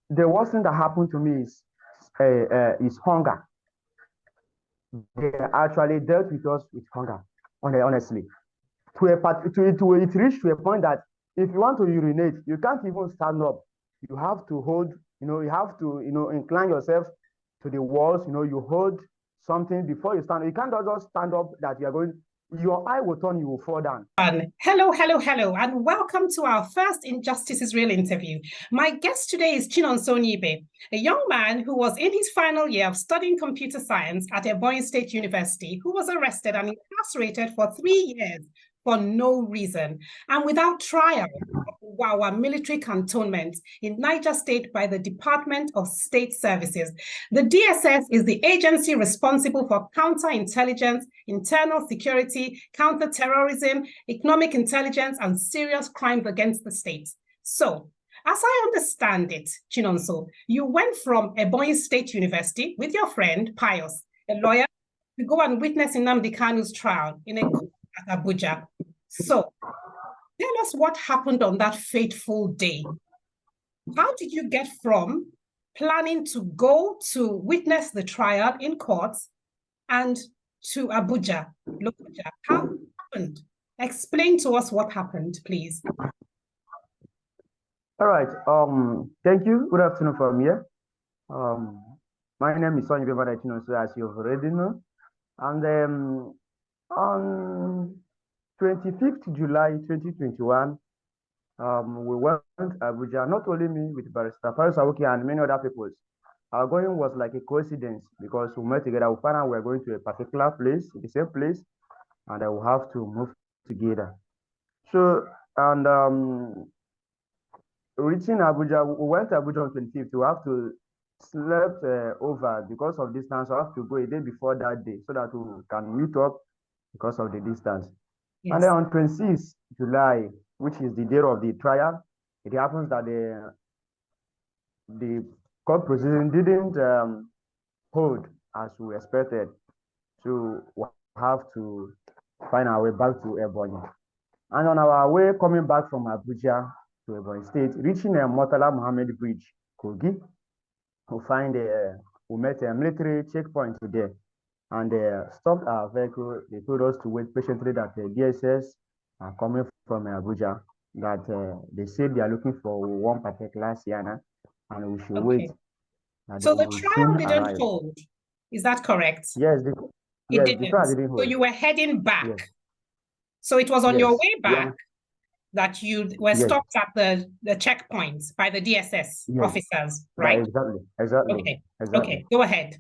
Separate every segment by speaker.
Speaker 1: the worst thing that happened to me is hunger. They actually dealt with us with hunger, honestly. It reached to a point that if you want to urinate, you can't even stand up. You have to hold, you have to, incline yourself to the walls. You hold something before you stand. You can't just stand up that you are going, your eye will turn, you will fall down.
Speaker 2: Hello, and welcome to our first Injustice is Real interview. My guest today is Chinonso Onyibe, a young man who was in his final year of studying computer science at Ebonyi State University, who was arrested and incarcerated for 3 years for no reason and without trial. Our military cantonment in Niger State by the Department of State Services. The DSS is the agency responsible for counterintelligence, internal security, counterterrorism, economic intelligence, and serious crimes against the state. So, as I understand it, Chinonso, you went from Ebonyi State University with your friend, Pius, a lawyer, to go and witness Nnamdi Kanu's trial in a court at Abuja. So, tell us what happened on that fateful day. How did you get from planning to go to witness the trial in court and to Abuja, Lokoja? How happened? Explain to us what happened, please.
Speaker 1: All right. Thank you. Good afternoon from here. My name is Onyibe, as you've already know. And on 25th July 2021, we went to Abuja, not only me, with Barrister Paris Awoki and many other people. Our going was like a coincidence because we met together. We found out we were going to a particular place, the same place, and we will have to move together. So, and reaching Abuja, we went to Abuja on 25th. We have to slept over because of distance. We have to go a day before that day so that we can meet up because of the distance. Yes. And then on 26th July, which is the day of the trial, it happens that the court proceeding didn't hold as we expected. So we have to find our way back to Ebonyi. And on our way coming back from Abuja to Ebonyi State, reaching Murtala Mohammed Bridge, Kogi, we met a military checkpoint there. And they stopped our vehicle. They told us to wait patiently that the DSS are coming from Abuja, that they said they are looking for one particular Sienna, and we should wait.
Speaker 2: So the trial didn't hold. Is that correct?
Speaker 1: Yes, the trial didn't hold.
Speaker 2: So you were heading back. Yes. So it was on your way back that you were stopped at the checkpoints by the DSS officers, right?
Speaker 1: Exactly.
Speaker 2: Okay. Okay, go ahead.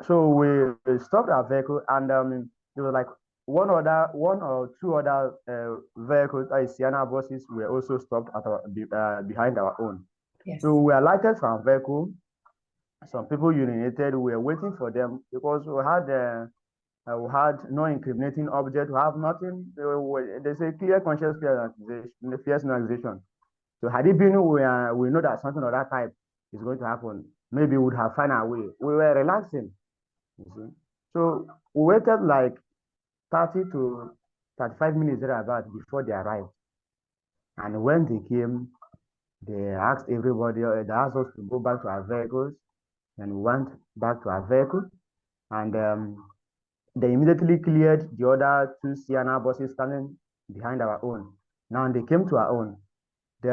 Speaker 1: So we stopped our vehicle, and there was like one or two other vehicles, Sienna buses, were also stopped at behind our own. Yes. So we alighted from our vehicle. Some people urinated. We were waiting for them because we had no incriminating object. We have nothing. There's a clear conscience, fierce no accusation. So had it been we know that something of that type is going to happen, maybe we would have found our way. We were relaxing. So we waited like 30 to 35 minutes thereabout before they arrived. And when they came, they asked everybody, they asked us to go back to our vehicles. And we went back to our vehicle. And they immediately cleared the other two Sienna buses standing behind our own. Now they came to our own. They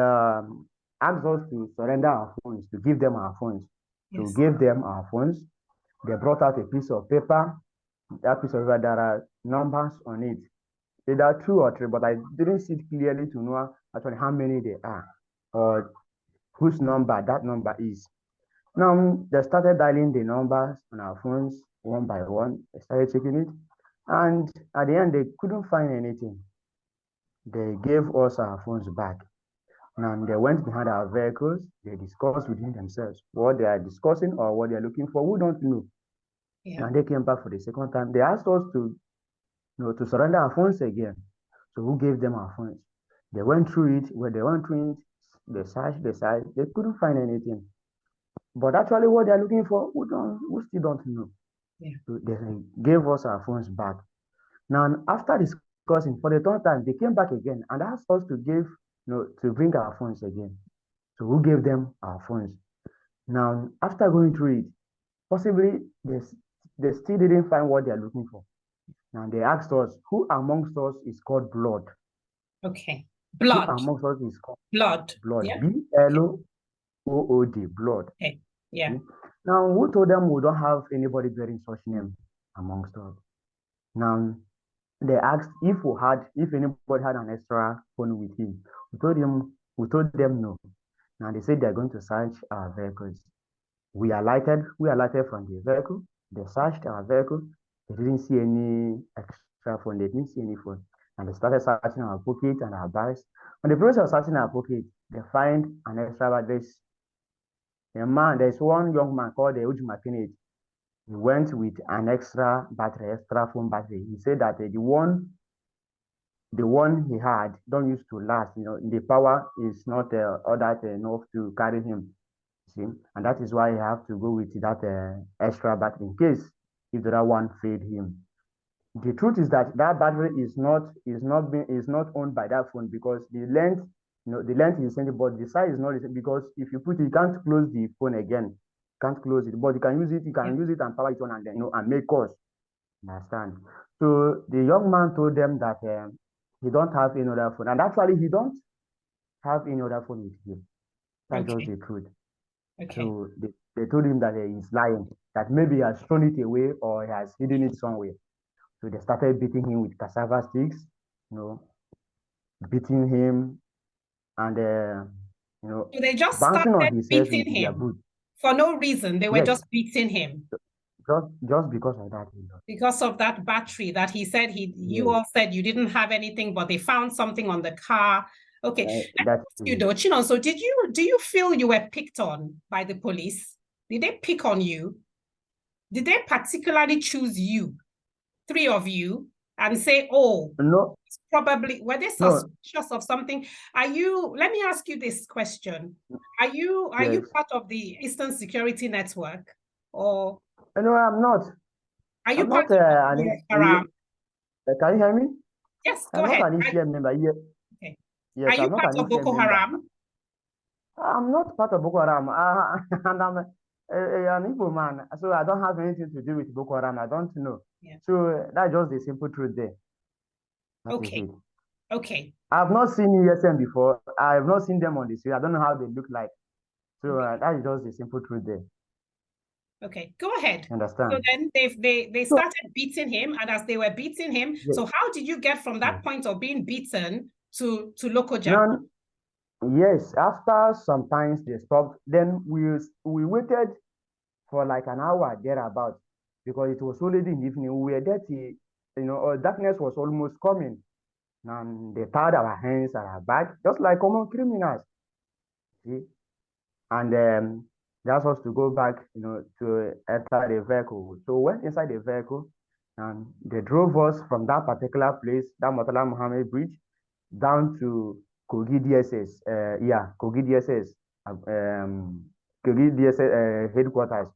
Speaker 1: asked us to surrender our phones, to give them our phones. Yes. To give them our phones. They brought out a piece of paper. That piece of paper, there are numbers on it. There are 2 or 3, but I didn't see it clearly to know actually how many they are or whose number that number is. Now, they started dialing the numbers on our phones one by one. They started checking it. And at the end, they couldn't find anything. They gave us our phones back. Now, they went behind our vehicles. They discussed within themselves what they are discussing or what they are looking for. We don't know. Yeah. And they came back for the second time. They asked us to surrender our phones again. So who gave them our phones? They went through it. When they went through it, they searched, they couldn't find anything. But actually what they're looking for, we still don't know. Yeah. So they gave us our phones back. Now, after discussing for the third time, they came back again and asked us to to bring our phones again. So who gave them our phones? Now, after going through it, possibly they still didn't find what they're looking for. Now they asked us, who amongst us is called blood?
Speaker 2: Okay.
Speaker 1: Who
Speaker 2: Blood.
Speaker 1: amongst us is called
Speaker 2: Blood.
Speaker 1: blood?
Speaker 2: Yeah.
Speaker 1: Blood, blood.
Speaker 2: Okay. Yeah.
Speaker 1: Now, who told them we don't have anybody bearing such name amongst us? Now, they asked if anybody had an extra phone with him. We told them no. Now they said they're going to search our vehicles. We alighted from the vehicle. They searched our vehicle. They didn't see any extra phone. They didn't see any phone. And they started searching our pocket and our bags. On the process of searching our pocket, they find an extra bag. There's one young man called the Ujuma Kennedy. He went with an extra phone battery. He said that the one he had don't used to last. The power is not all that enough to carry him. See, and that is why he have to go with that extra battery in case if the other one failed him. The truth is that that battery is not owned by that phone because the length is the same, but the size is not the same because if you put it, you can't close the phone again. Can't close it, but you can use it. You can use it and power it on and then and make calls. Understand? So the young man told them that he don't have any other phone, and actually he don't have any other phone with him. That's just the truth.
Speaker 2: Okay.
Speaker 1: So they told him that he's lying, that maybe he has thrown it away or he has hidden it somewhere. So they started beating him with cassava sticks, beating him and
Speaker 2: So they just
Speaker 1: bouncing on
Speaker 2: started
Speaker 1: his head
Speaker 2: beating
Speaker 1: with their
Speaker 2: him
Speaker 1: boots.
Speaker 2: for no reason. They were
Speaker 1: Yes,
Speaker 2: just beating him
Speaker 1: just because of that.
Speaker 2: because of that battery that he said you
Speaker 1: Yes,
Speaker 2: all said you didn't have anything, but they found something on the car. Okay, let me
Speaker 1: that's
Speaker 2: ask you though, Chinonso, do you feel you were picked on by the police? Did they pick on you? Did they particularly choose you, three of you, and say, oh,
Speaker 1: no,
Speaker 2: probably were they suspicious of something? Let me ask you this question. Are you
Speaker 1: yes.
Speaker 2: part of the Eastern Security Network, or
Speaker 1: No, I'm not.
Speaker 2: are you
Speaker 1: I'm
Speaker 2: part
Speaker 1: not
Speaker 2: of Boko Haram?
Speaker 1: can you hear me?
Speaker 2: Yes, go
Speaker 1: I'm not
Speaker 2: ahead.
Speaker 1: an ECM member.
Speaker 2: Okay.
Speaker 1: Yes,
Speaker 2: Are you
Speaker 1: I'm not
Speaker 2: part
Speaker 1: an
Speaker 2: of
Speaker 1: ECM
Speaker 2: Boko
Speaker 1: member.
Speaker 2: Haram?
Speaker 1: I'm not part of Boko Haram, and I'm an Igbo man, so I don't have anything to do with Boko Haram. I don't know.
Speaker 2: Yeah.
Speaker 1: So that's just the simple truth there. That is
Speaker 2: Okay.
Speaker 1: it.
Speaker 2: Okay.
Speaker 1: I've not seen ESM before. I have not seen them on the street. I don't know how they look like. So that is just the simple truth there.
Speaker 2: Okay, go ahead.
Speaker 1: Understand?
Speaker 2: So then they started beating him, and as they were beating him,
Speaker 1: Yes.
Speaker 2: so how did you get from that point of being beaten to Lokoja?
Speaker 1: Now, yes, after some times they stopped. Then we waited for like an hour thereabout because it was already in the evening. We were dirty, darkness was almost coming. And they tied our hands and our back, just like common criminals. See? And they asked us to go back, to enter the vehicle. So we went inside the vehicle and they drove us from that particular place, that Murtala Muhammad Bridge, down to Kogi DSS. Kogi DSS. Kogi DSS headquarters,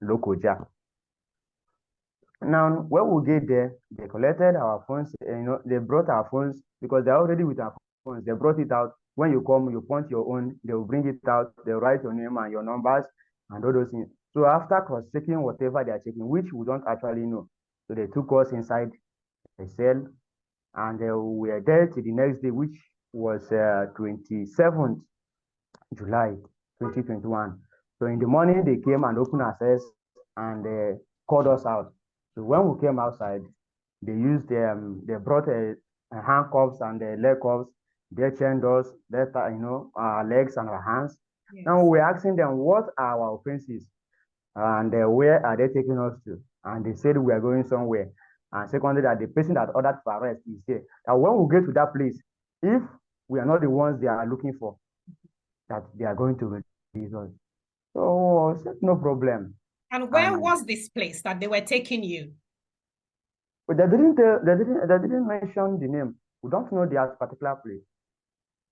Speaker 1: Lokoja. Now, when we get there, they collected our phones. They brought our phones because they're already with our phones. They brought it out. When you come, you point your own. They will bring it out. They write your name and your numbers and all those things. So after cross-checking whatever they are checking, which we don't actually know, so they took us inside a cell, and we were there till the next day, which was 27th July 2021. So in the morning, they came and opened access and called us out. So when we came outside, they brought handcuffs and leg cuffs. They chained us, our legs and our hands. Yes. Now we're asking them what are our offenses and where are they taking us to? And they said we are going somewhere. And secondly, that the person that ordered for arrest is there. That when we get to that place, if we are not the ones they are looking for, that they are going to release us. So no problem.
Speaker 2: And where was this place that they were taking you?
Speaker 1: But they didn't mention the name. We don't know the particular place.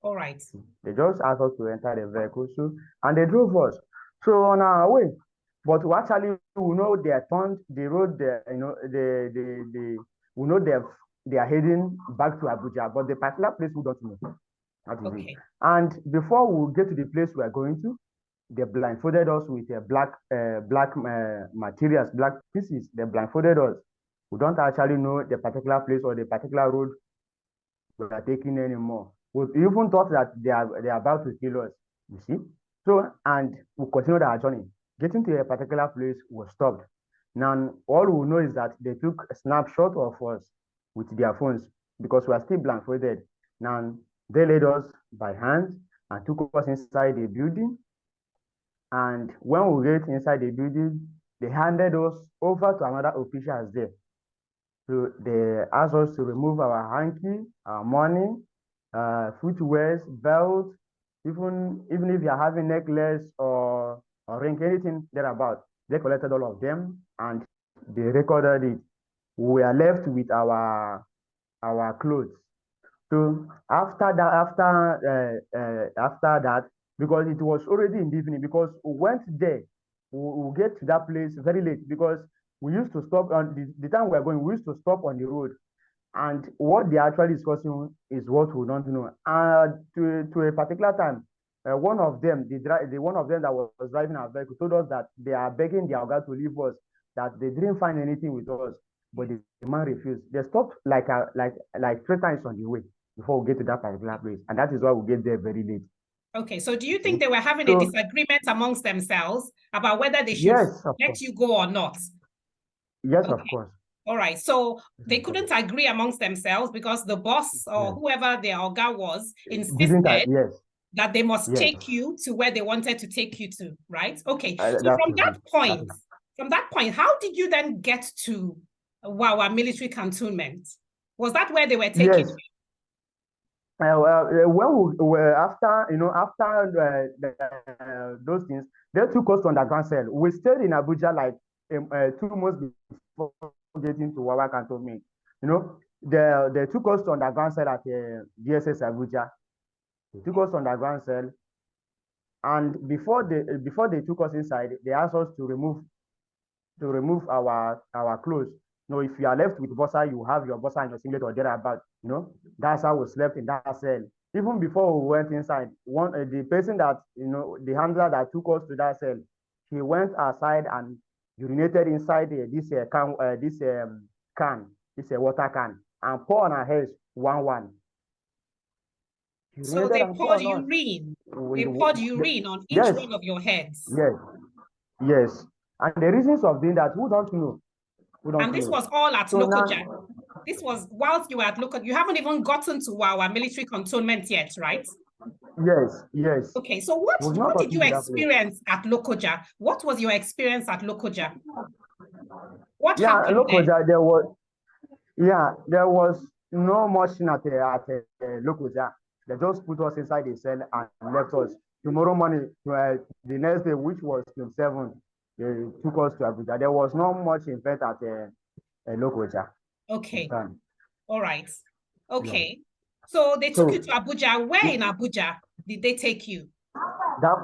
Speaker 2: All right.
Speaker 1: They just asked us to enter the vehicle, and they drove us. So on our way, but we know they are turned the road there, we know they are heading back to Abuja, but the particular place we don't know. That is it.
Speaker 2: Okay.
Speaker 1: And before we get to the place we are going to, they blindfolded us with black materials, black pieces. They blindfolded us. We don't actually know the particular place or the particular road we are taking anymore. We even thought that they are about to kill us. You see. So and we continued our journey. Getting to a particular place was stopped. Now all we know is that they took a snapshot of us with their phones because we are still blindfolded. Now they led us by hand and took us inside the building. And when we get inside the building, they handed us over to another officials there. So they asked us to remove our hanky, our money, footwears, belts, even if you're having necklace or ring, anything thereabout. They collected all of them and they recorded it. We are left with our clothes. So after that, because it was already in the evening, because we went there, we get to that place very late because we used to stop on the time we are going, we used to stop on the road. And what they are actually discussing is what we don't know. To a particular time, one of them, one of them that was driving our vehicle told us that they are begging their guy to leave us, that they didn't find anything with us, but the man refused. They stopped like 3 times on the way before we get to that particular place. And that is why we get there very late.
Speaker 2: Okay, so do you think they were having a
Speaker 1: So,
Speaker 2: disagreement amongst themselves about whether they should
Speaker 1: yes, of
Speaker 2: let
Speaker 1: course.
Speaker 2: you go or not?
Speaker 1: Yes, of
Speaker 2: Okay,
Speaker 1: course.
Speaker 2: all right. So
Speaker 1: Yes,
Speaker 2: they
Speaker 1: of course.
Speaker 2: couldn't agree amongst themselves because the boss or
Speaker 1: Yes.
Speaker 2: whoever their Oga was
Speaker 1: Didn't I?
Speaker 2: insisted
Speaker 1: Yes.
Speaker 2: that they must
Speaker 1: Yes.
Speaker 2: take you to where they wanted to take you to, right? Okay. So
Speaker 1: That is it.
Speaker 2: from that point, how did you then get to Wawa military cantonment? Was that where they were taking
Speaker 1: Yes.
Speaker 2: you?
Speaker 1: When we were after those things, they took us to underground cell. We stayed in Abuja like 2 months before getting to Wawa cantonment. You know, they took us to underground cell at DSS Abuja. They took us to underground cell, and before they took us inside, they asked us to remove our clothes. You know, if you are left with bossa, you have your bossa and your singlet or thereabout. You know, that's how we slept in that cell. Even before we went inside, the person that the handler that took us to that cell, he went outside and urinated inside this water can, and pour on our heads one. He
Speaker 2: So
Speaker 1: urinated
Speaker 2: they
Speaker 1: and
Speaker 2: poured
Speaker 1: pour on us.
Speaker 2: urine. They poured urine on each
Speaker 1: Yes,
Speaker 2: one of your heads.
Speaker 1: yes, yes. And the reasons of doing that, who don't know? Who don't
Speaker 2: And this
Speaker 1: know?
Speaker 2: was all at
Speaker 1: So
Speaker 2: Lokoja.
Speaker 1: now,
Speaker 2: This was whilst you were at Lokoja. You haven't even gotten to our military cantonment yet, right?
Speaker 1: yes.
Speaker 2: Okay, so what
Speaker 1: We've not
Speaker 2: did
Speaker 1: gotten
Speaker 2: you
Speaker 1: to that place.
Speaker 2: experience at Lokoja? What was your experience at Lokoja? What
Speaker 1: Yeah,
Speaker 2: happened there?
Speaker 1: Lokoja, there was no much thing at Lokoja. They just put us inside the cell and left us. Tomorrow morning, the next day, which was 27th, they took us to Abuja. There was not much in fact at Lokoja.
Speaker 2: Okay,
Speaker 1: Understand?
Speaker 2: all right.
Speaker 1: Yeah.
Speaker 2: Okay. So they took you
Speaker 1: So
Speaker 2: to Abuja. Where in Abuja did they take you?
Speaker 1: that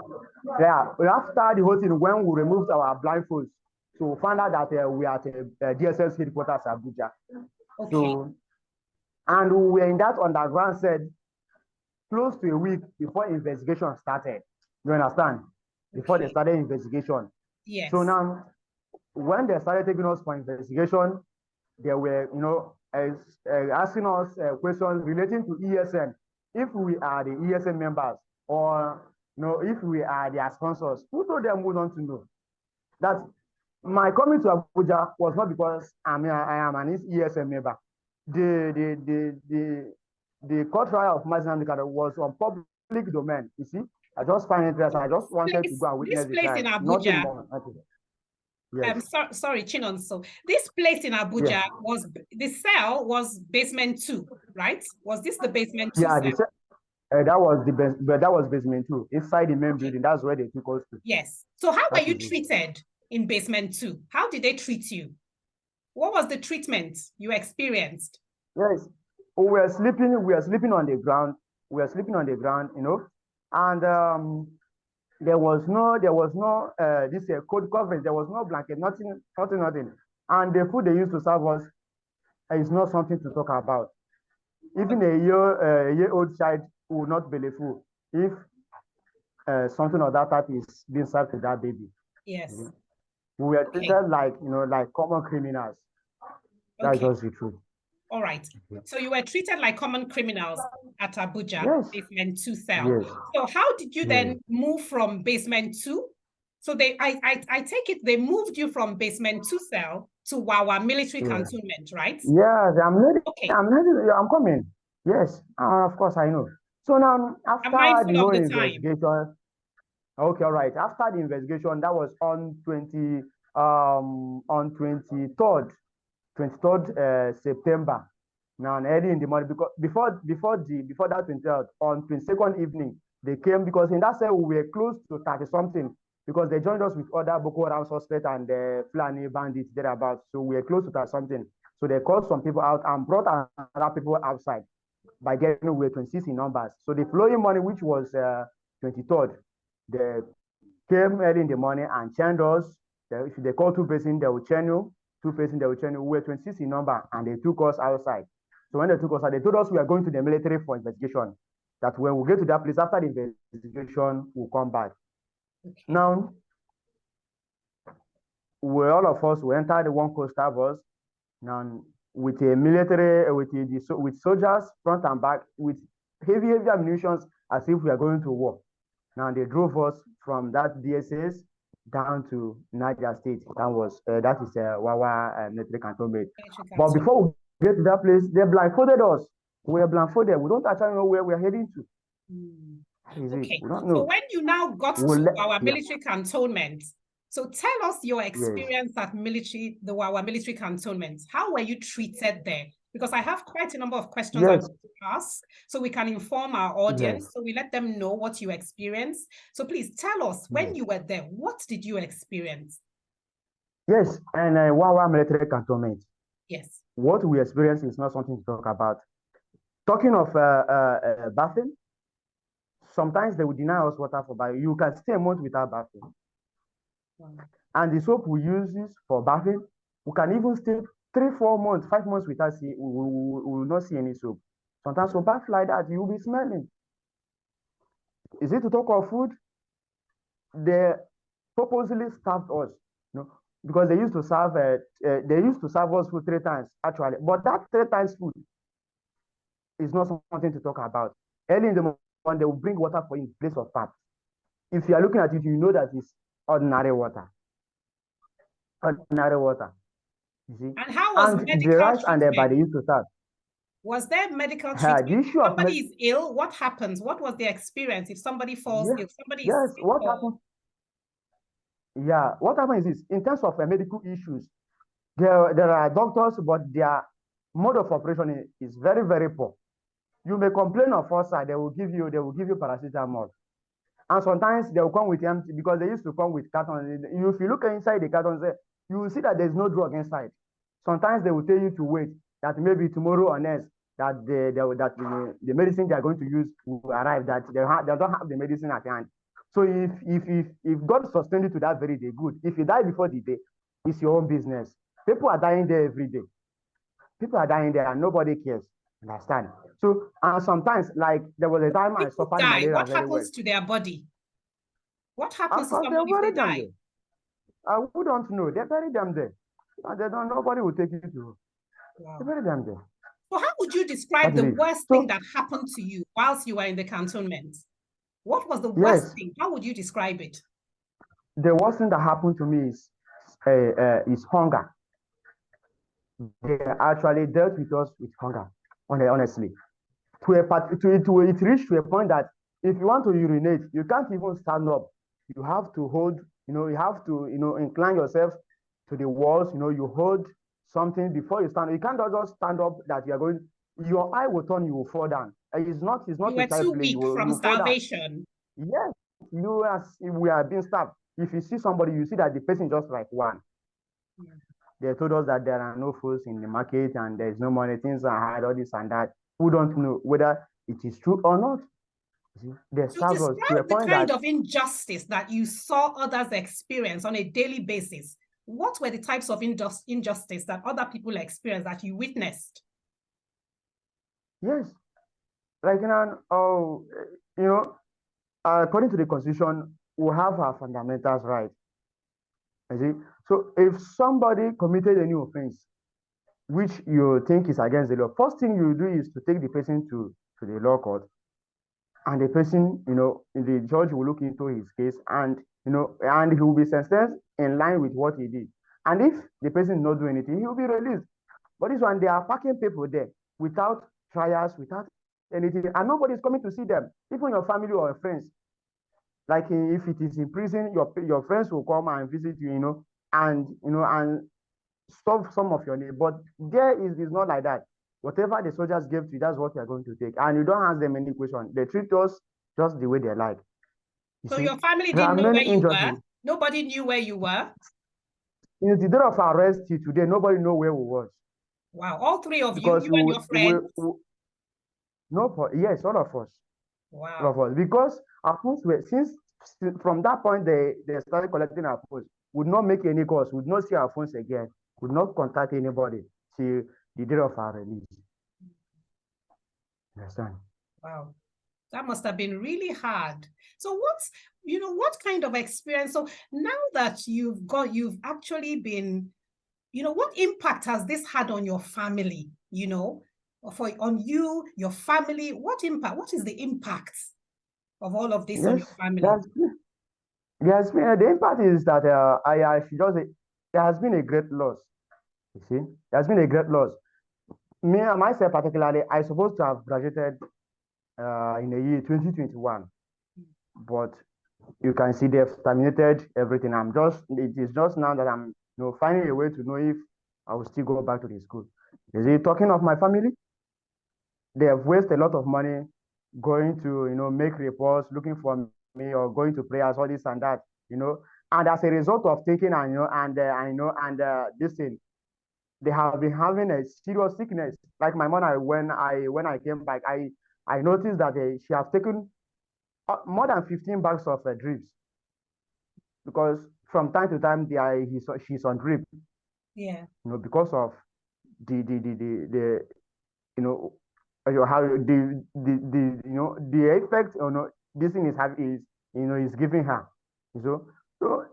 Speaker 1: after the whole thing, when we removed our blindfolds, so we found out that we are at DSS headquarters Abuja.
Speaker 2: Okay.
Speaker 1: So and we were in that underground cell close to a week before investigation started. You understand? Before they
Speaker 2: Okay.
Speaker 1: started investigation. So
Speaker 2: Yes.
Speaker 1: now, when they started taking us for investigation, they were, asking us questions relating to ESN. If we are the ESN members, or if we are their sponsors, who told them we don't know? That my coming to Abuja was not because I am an ESN member. The court trial of Mazinam was on public domain. You see, I just find interest. I just wanted to go and
Speaker 2: This
Speaker 1: witness the
Speaker 2: place in
Speaker 1: trial. Nothing
Speaker 2: Abuja,
Speaker 1: more. Nothing. Yes.
Speaker 2: sorry, Chinonso. This place in
Speaker 1: Yes.
Speaker 2: Abuja was the cell was basement 2, right? Was this the basement 2
Speaker 1: Yeah.
Speaker 2: cell?
Speaker 1: That was the best, but that was basement 2 inside the main
Speaker 2: Okay.
Speaker 1: building. That's where they took us to.
Speaker 2: Yes. So how were
Speaker 1: That
Speaker 2: you
Speaker 1: is it.
Speaker 2: treated in basement 2? How did they treat you? What was the treatment you experienced?
Speaker 1: Yes, we were sleeping. We were sleeping on the ground. We were sleeping on the ground. And there was no this cold coverage. There was no blanket. Nothing. And the food they used to serve us is not something to talk about. Even a year old child will not be believable if something of that type is being served to that baby.
Speaker 2: Yes.
Speaker 1: We were
Speaker 2: Okay.
Speaker 1: treated like, like common criminals. That's
Speaker 2: Okay.
Speaker 1: just the truth.
Speaker 2: All right. So you were treated like common criminals at Abuja,
Speaker 1: Yes.
Speaker 2: basement 2 cell.
Speaker 1: Yes.
Speaker 2: So how did you then move from basement 2? So I take it they moved you from basement 2 cell to Wawa military cantonment, right?
Speaker 1: Yes, I'm ready.
Speaker 2: Okay.
Speaker 1: I'm coming. Yes, of course I know. So now
Speaker 2: I'm
Speaker 1: after
Speaker 2: mindful
Speaker 1: the
Speaker 2: of
Speaker 1: whole
Speaker 2: the time.
Speaker 1: investigation, okay, all right. After the investigation, that was on 23rd September. Now early in the morning, because before that 23rd, on 22nd evening, they came because in that cell we were close to 30 something because they joined us with other Boko Haram suspects and Fulani bandits thereabouts. So we were close to 30 something. So they called some people out and brought other people outside by getting we were 26 in numbers. So the following morning, which was 23rd, they came early in the morning and chained us. If they call two persons, they will chain you. Two persons, they will chain you. We were 26 in number and they took us outside. So when they took us out, they told us we are going to the military for investigation. That when we get to that place after the investigation, we'll come back. Okay. Now, all of us, we entered the one coastal bus. Now, with a military, with soldiers front and back, with heavy ammunition, as if we are going to war. Now they drove us from that DSS down to Niger State. That is Wawa military cantonment. But before we get to that place, they blindfolded us. We are blindfolded. We don't actually know where we are heading to.
Speaker 2: Okay. We don't know. So when you now got to our military cantonment, so tell us your experience at the Wawa military cantonment. How were you treated there? Because I have quite a number of questions I want to ask, so we can inform our audience, so we let them know what you experienced. So please tell us, when you were there, what did you experience?
Speaker 1: Yes, and Wawa military cantonment.
Speaker 2: Yes.
Speaker 1: What we experienced is not something to talk about. Talking of bathing, sometimes they will deny us water for bathing. You can stay a month without bathing. And the soap we use for bathing, we can even stay 3, 4 months, 5 months without we will not see any soap. Sometimes for bath like that, you will be smelling. Is it to talk of food? They purposely starved us, because they used to serve us food 3 times actually. But that 3 times food is not something to talk about. Early in the morning, they will bring water for you in place of tap. If you are looking at it, you know that it's ordinary water. Ordinary water. You see?
Speaker 2: And how was medical
Speaker 1: the rice and the body used to serve.
Speaker 2: Was there medical treatment? If somebody is ill, what happens? What was the experience if somebody falls ill? Somebody is sick,
Speaker 1: what happens? Yeah, what happens is in terms of medical issues, there are doctors, but their mode of operation is very, very poor. You may complain of ulcer, they will give you paracetamol. And sometimes they will come with empty, because they used to come with cartons. If you look inside the cartons, you will see that there's no drug inside. Sometimes they will tell you to wait, that maybe tomorrow or next, that the medicine they are going to use will arrive, that they don't have the medicine at hand. So if God sustained you to that very day, good. If you die before the day, it's your own business. People are dying there every day. People are dying there and nobody cares. Understand? So, and sometimes, like, there was a time I suffered malaria.
Speaker 2: What happens to their body? What happens to somebody if they die?
Speaker 1: I wouldn't know. They bury them there. And nobody will take you to. Wow. They bury them there.
Speaker 2: So how would you describe the worst thing that happened to you whilst you were in the cantonment? What was the worst thing? How would you describe it?
Speaker 1: The worst thing that happened to me is hunger. They actually dealt with us with hunger, honestly. It reached to a point that if you want to urinate, you can't even stand up. You have to hold, you have to, incline yourself to the walls, you hold something before you stand. You can't just stand up that you are going, your eye will turn, you will fall down. It's not
Speaker 2: you were too weak from starvation.
Speaker 1: Yes, we are being starved. If you see somebody, you see that the person just like one. Yeah. They told us that there are no foods in the market and there's no money, things are hard, all this and that. We don't know whether it is true or not. They
Speaker 2: serve us to a point kind of injustice that you saw others experience on a daily basis. What were the types of injustice that other people experienced that you witnessed?
Speaker 1: Yes. like, you know, according to the Constitution, we have our fundamentals right. You see, so if somebody committed any offense which you think is against the law, first thing you do is to take the person to the law court, and the person, the judge will look into his case, and and he will be sentenced in line with what he did. And if the person not do anything, he will be released. But this one, they are packing people there without trials, without anything, and nobody is coming to see them, even your family or your friends. Like if it is in prison, your friends will come and visit you, and solve some of your need. But there is not like that. Whatever the soldiers gave to you, that's what you're going to take. And you don't ask them any question. They treat us just the way they like.
Speaker 2: So your family
Speaker 1: there are
Speaker 2: didn't know
Speaker 1: many
Speaker 2: where you were?
Speaker 1: injustices.
Speaker 2: Nobody knew where you were?
Speaker 1: In the day of arrest till today, nobody know where we was.
Speaker 2: Wow, all three of you,
Speaker 1: Because
Speaker 2: you and your friends?
Speaker 1: Yes, all of us.
Speaker 2: Wow.
Speaker 1: All of us. Because our phones were, since from that point they started collecting our phones, would not make any calls, would not see our phones again, would not contact anybody till the day of our release. Understand?
Speaker 2: Wow. That must have been really hard. So what kind of experience? So now that you've actually been, what impact has this had on your family, on you, your family? What is the impact of all of this on your family?
Speaker 1: The impact is that there has been a great loss. You see, there has been a great loss. Me and myself particularly, I supposed to have graduated in the year 2021, but you can see they've terminated everything. It is just now that I'm finding a way to know if I will still go back to the school. Is it talking of my family? They have wasted a lot of money going to make reports, looking for me, or going to prayers, all this and that, and as a result of thinking and this thing, they have been having a serious sickness. Like my mother, when I came back, I noticed that she has taken more than 15 bags of drips, because from time to time she's on drip.
Speaker 2: Yeah.
Speaker 1: Because of the how the effect this thing is giving her. So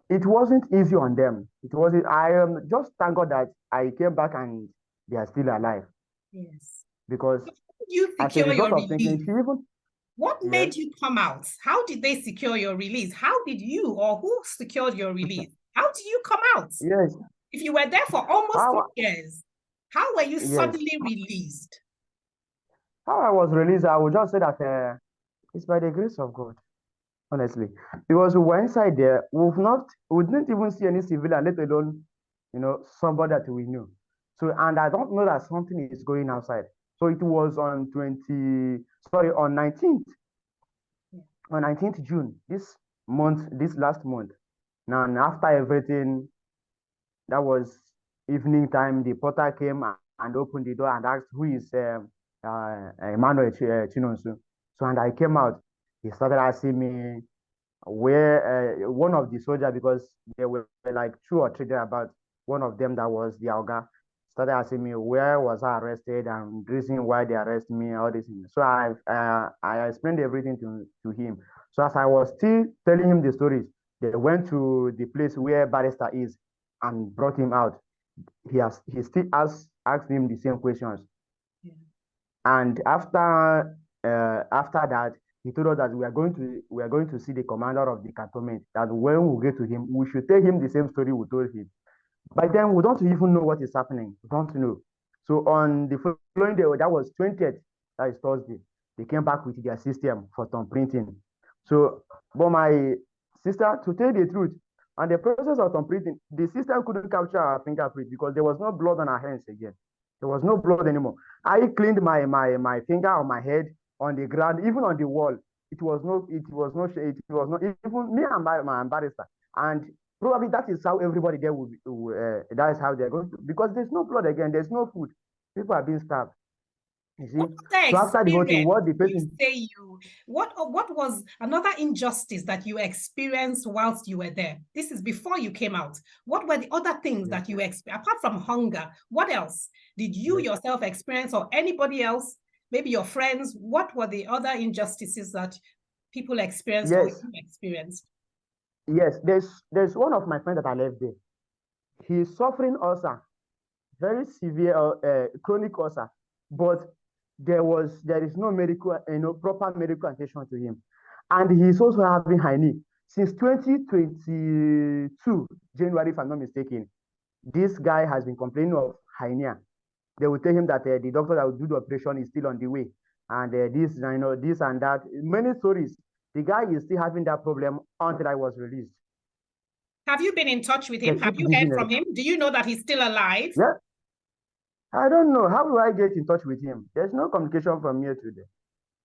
Speaker 1: it wasn't easy on them. It wasn't. I just thank God that I came back and they are still alive.
Speaker 2: Yes.
Speaker 1: Because
Speaker 2: you
Speaker 1: as a
Speaker 2: secure
Speaker 1: result
Speaker 2: your
Speaker 1: of thinking,
Speaker 2: release?
Speaker 1: she even.
Speaker 2: What made you come out? How did they secure your release? How did you, or who secured your release? How did you come out?
Speaker 1: Yes.
Speaker 2: If you were there for almost 3 years, how were you suddenly released?
Speaker 1: How I was released, I would just say that it's by the grace of God, honestly. Because we were inside there, we didn't even see any civilian, let alone, somebody that we knew. So, and I don't know that something is going outside. So it was on 19th, on 19th June, this last month. Now, and after everything, that was evening time, the porter came and opened the door and asked, who is Emmanuel Chinonso? So, and I came out. He started asking me where one of the soldiers, because there were like 2 or 3 there, about one of them that was the Alga, started asking me where was I arrested and the reason why they arrested me, all this. So I explained everything to him. So as I was still telling him the stories, they went to the place where Barrister is and brought him out. He still asked him the same questions. Yeah. And after that, he told us that we are going to see the commander of the cantonment, that when we get to him, we should tell him the same story we told him. By then, we don't even know what is happening. We don't know. So on the following day, that was 20th, that is Thursday, they came back with their system for thumb printing. So, but my sister, to tell the truth, on the process of thumb printing, the system couldn't capture our fingerprint because there was no blood on our hands again. There was no blood anymore. I cleaned my finger on my head, on the ground, even on the wall. It was not even me and my barrister. And probably that is how everybody there that is how they're going to, because there's no blood again, there's no food. People are being starved. You see? So after the whole thing, what the person
Speaker 2: what was another injustice that you experienced whilst you were there? This is before you came out. What were the other things that you experienced apart from hunger? What else did you yourself experience, or anybody else maybe your friends? What were the other injustices that people experienced or
Speaker 1: Yes,
Speaker 2: you experienced?
Speaker 1: yes. There's one of my friends that I left there. He's suffering ulcer, very severe chronic ulcer, but there is no medical, proper medical attention to him, and he's also having hernia since 2022 January, if I'm not mistaken. This guy has been complaining of hernia. They will tell him that the doctor that will do the operation is still on the way, and this and that. Many stories. The guy is still having that problem until I was released.
Speaker 2: Have you been in touch with
Speaker 1: They
Speaker 2: him? Have
Speaker 1: keep
Speaker 2: you heard
Speaker 1: giving
Speaker 2: from
Speaker 1: it.
Speaker 2: him? Do you know that he's still alive?
Speaker 1: Yeah, I don't know. How do I get in touch with him? There's no communication from here today.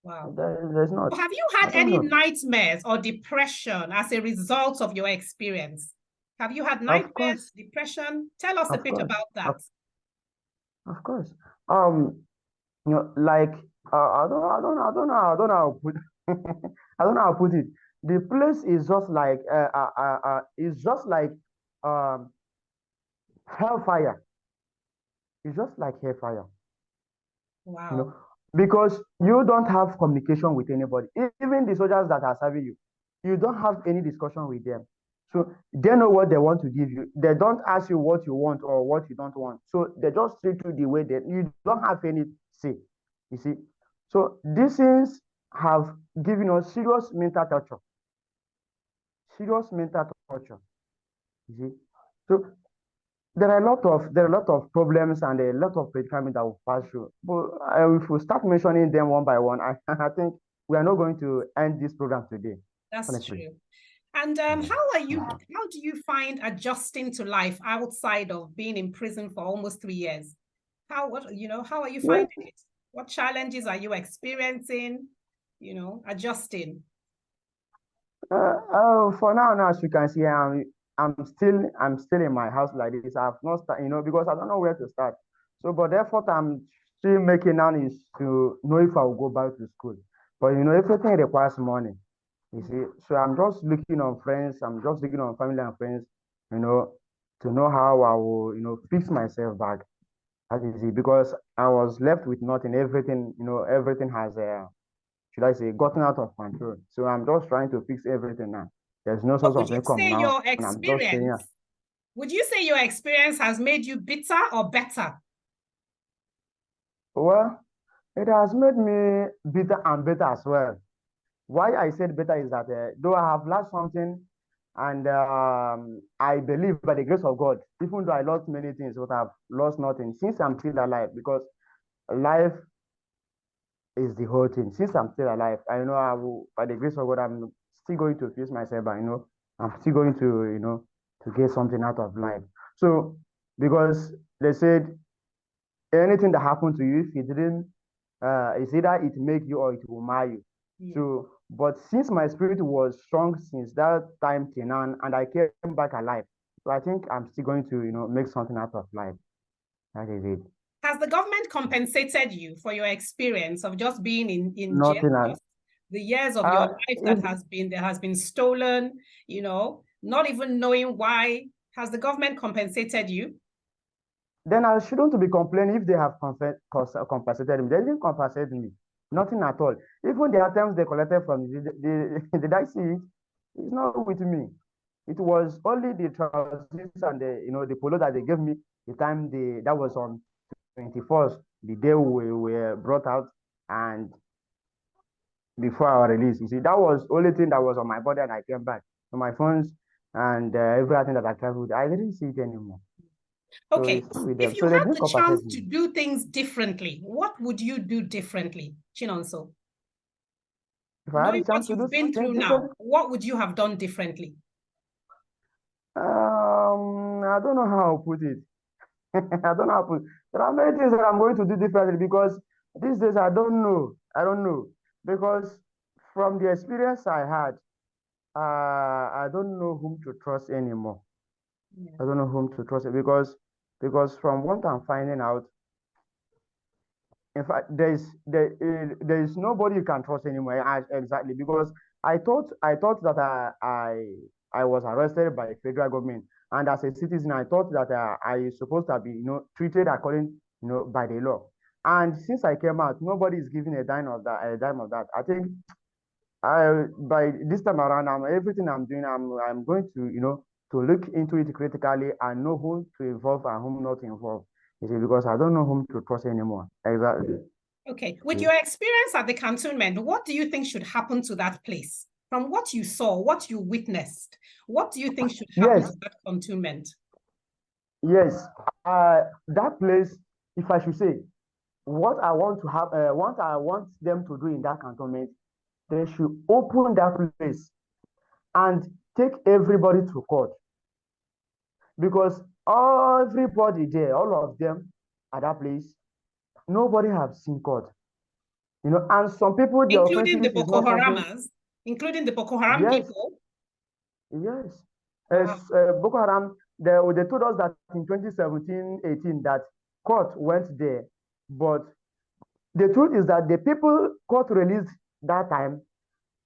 Speaker 2: Wow.
Speaker 1: There's not.
Speaker 2: Have you had
Speaker 1: I don't
Speaker 2: any
Speaker 1: know.
Speaker 2: nightmares or depression as a result of your experience? Have you had
Speaker 1: Of
Speaker 2: nightmares,
Speaker 1: course,
Speaker 2: depression? Tell us a
Speaker 1: of
Speaker 2: bit
Speaker 1: course,
Speaker 2: about that.
Speaker 1: of course. Um, like I don't know how to put, I don't know how to put it. The place is just like it's just like um hellfire. It's just like hellfire. you know,
Speaker 2: Wow.
Speaker 1: because you don't have communication with anybody. Even the soldiers that are serving you, you don't have any discussion with them. So they know what they want to give you. They don't ask you what you want or what you don't want. So they just treat you the way that you don't have any say. You see, so these things have given us serious mental torture. Serious mental torture. You see, so there are a lot of problems and a lot of predicaments that will pass through. But if we start mentioning them one by one, I think we are not going to end this program today.
Speaker 2: That's
Speaker 1: Honestly.
Speaker 2: true. And how do you find adjusting to life outside of being in prison for almost 3 years? How are you
Speaker 1: Yeah.
Speaker 2: finding it? What challenges are you experiencing? Adjusting.
Speaker 1: For now, as you can see, I'm still in my house like this. I've not started, because I don't know where to start. So, but the effort I'm still making now is to know if I will go back to school. But everything requires money. You see, so I'm just looking on friends. I'm just looking on family and friends. You know, to know how I will, fix myself back. That is it. Because I was left with nothing. Everything, everything has should I say, gotten out of control. So I'm just trying to fix everything now. There's no
Speaker 2: But
Speaker 1: source of income now, and I'm just staying here.
Speaker 2: would you say your experience has made you bitter or better?
Speaker 1: Well, it has made me bitter and better as well. Why I said better is that though I have lost something, and I believe by the grace of God, even though I lost many things, but I've lost nothing since I'm still alive, because life is the whole thing. Since I'm still alive, I know I will, by the grace of God, I'm still going to face myself, and I'm still going to, to get something out of life. So, because they said anything that happened to you, if it didn't, it's either it make you or it will mar you.
Speaker 2: Yeah.
Speaker 1: So, but since my spirit was strong since that time till now, and I came back alive, so I think I'm still going to, make something out of life. That is it.
Speaker 2: Has the government compensated you for your experience of just being in jail,
Speaker 1: Nothing.
Speaker 2: just the years of your
Speaker 1: Uh,
Speaker 2: life
Speaker 1: if,
Speaker 2: that has been stolen, not even knowing why? Has the government compensated you?
Speaker 1: then I shouldn't be complaining if they have compensated me. They didn't compensate me. Nothing at all. Even the items they collected from me, did I see it? It's not with me. It was only the trousers and the polo that they gave me the time that was on 21st, the day we were brought out, and before our release. You see, that was the only thing that was on my body, and I came back. So my phones and everything that I traveled, I didn't see it anymore. So
Speaker 2: Okay,
Speaker 1: it's still with
Speaker 2: if
Speaker 1: them.
Speaker 2: you
Speaker 1: So they
Speaker 2: had
Speaker 1: didn't
Speaker 2: the chance
Speaker 1: compensate
Speaker 2: to
Speaker 1: me.
Speaker 2: do things differently, what would you do differently, Chinonso?
Speaker 1: If I had a
Speaker 2: Knowing
Speaker 1: chance
Speaker 2: what
Speaker 1: to do
Speaker 2: you've been
Speaker 1: things
Speaker 2: through
Speaker 1: different,
Speaker 2: now, what would you have done differently?
Speaker 1: I don't know how to put it. I don't know how to put it. There are many things that I'm going to do differently, because these days I don't know. I don't know. Because from the experience I had, I don't know whom to trust anymore.
Speaker 2: Yeah.
Speaker 1: I don't know whom to trust, because from what I'm finding out, in fact, there is nobody you can trust anymore. Exactly, because I thought that I was arrested by the federal government, and as a citizen, I thought that I is supposed to be treated according by the law. And since I came out, nobody is giving a dime of that. A dime of that. I think by this time around, everything I'm doing, I'm going to to look into it critically and know whom to involve and whom not to involve. You see, because I don't know whom to trust anymore. Exactly.
Speaker 2: Okay. With your experience at the cantonment, what do you think should happen to that place? From what you saw, what you witnessed, what do you think should happen to that cantonment?
Speaker 1: Yes. That place, if I should say, what I want to have, what I want them to do in that cantonment, they should open that place and take everybody to court, because everybody there, all of them at that place, nobody have seen court. And some people, their
Speaker 2: including the
Speaker 1: offenses is
Speaker 2: Boko
Speaker 1: not something.
Speaker 2: Haramers, including the Boko Haram
Speaker 1: Yes,
Speaker 2: people.
Speaker 1: yes.
Speaker 2: Wow.
Speaker 1: Boko Haram, they told us that in 2017-18 that court went there, but the truth is that the people court released that time,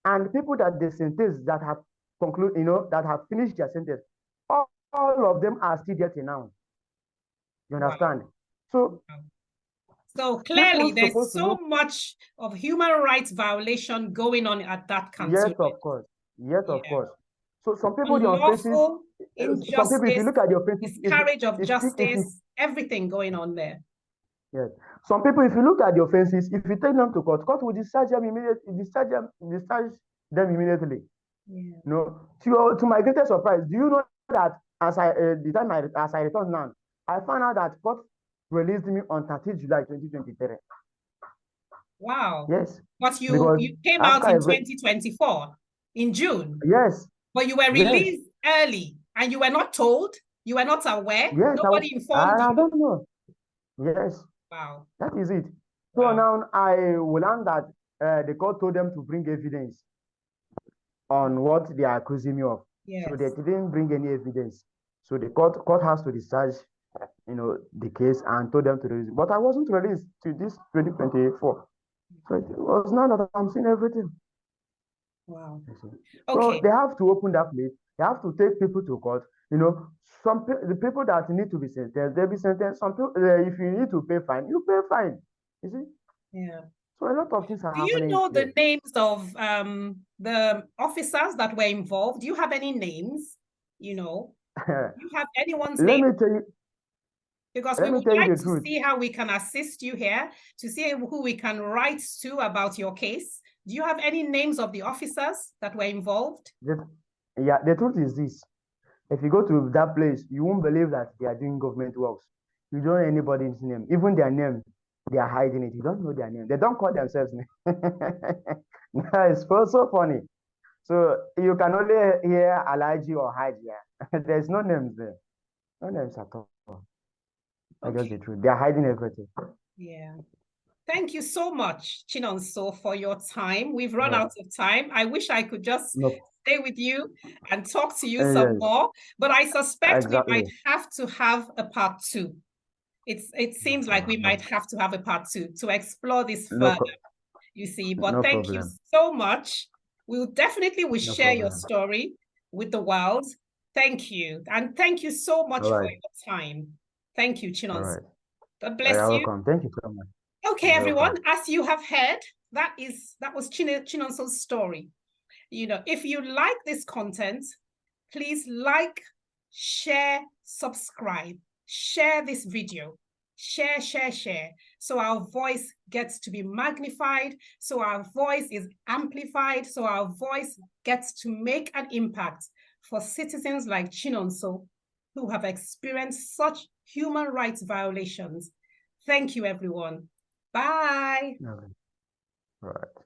Speaker 1: and people that they sentenced that have that have finished their sentence, all of them are still there now. You understand?
Speaker 2: Wow. So clearly, there's
Speaker 1: supposed to
Speaker 2: so much of human rights violation going on at that cantonment.
Speaker 1: Yes, of course. Yes, of course. So some people, the offenses,
Speaker 2: Unlawful,
Speaker 1: some people, if you
Speaker 2: injustice,
Speaker 1: look at the offenses,
Speaker 2: miscarriage of justice, everything going on there.
Speaker 1: Yes. Some people, if you look at the offenses, if you take them to court, court will discharge them immediately. Discharge them immediately.
Speaker 2: Yeah.
Speaker 1: To my greatest surprise, do you know that as I returned now, I found out that court released me on 30th July 2023.
Speaker 2: Wow.
Speaker 1: Yes.
Speaker 2: But you came out in 2024, in June.
Speaker 1: Yes.
Speaker 2: But you were released early and you were not told, you were not aware.
Speaker 1: Yes.
Speaker 2: Nobody informed you.
Speaker 1: I don't know. Yes.
Speaker 2: Wow.
Speaker 1: That is it. So now I will learn that the court told them to bring evidence on what they are accusing me of. Yes. So they didn't bring any evidence. So the court has to discharge, the case and told them to release. But I wasn't released to this 2024. So it was now that I'm seeing everything.
Speaker 2: Wow.
Speaker 1: So they have to open that place. They have to take people to court. The people that need to be sentenced, they'll be sentenced. Some people, if you need to pay fine, you pay fine. You see?
Speaker 2: Yeah.
Speaker 1: So a lot of things are happening.
Speaker 2: Do you know the names of the officers that were involved? Do you have any names? Do you have anyone's name?
Speaker 1: Let me tell you.
Speaker 2: Because we would like to see how we can assist you here, to see who we can write to about your case. Do you have any names of the officers that were involved?
Speaker 1: The truth is this. If you go to that place, you won't believe that they are doing government works. You don't know anybody's name. Even their name, they are hiding it. You don't know their name. They don't call themselves name. It's so funny. So you can only hear Alaji or Haji. There's no names there. No names at all. That's just the truth. They are hiding everything.
Speaker 2: Yeah. Thank you so much, Chinonso, for your time. We've run out of time. I wish I could just stay with you and talk to you some more, but I suspect we might have to have a part 2. It seems like we might have to have a part 2 to explore this further, you see. But thank you so much. We'll definitely share your story with the world. Thank you. And thank you so much for your time. Thank you, Chinonso. God bless you.
Speaker 1: Welcome. Thank you so much.
Speaker 2: Okay, everyone, as you have heard, that was Chinonso's story. If you like this content, please like, share, subscribe, share this video, share, so our voice gets to be magnified, so our voice is amplified, so our voice gets to make an impact for citizens like Chinonso who have experienced such human rights violations. Thank you, everyone. Bye.
Speaker 1: All right.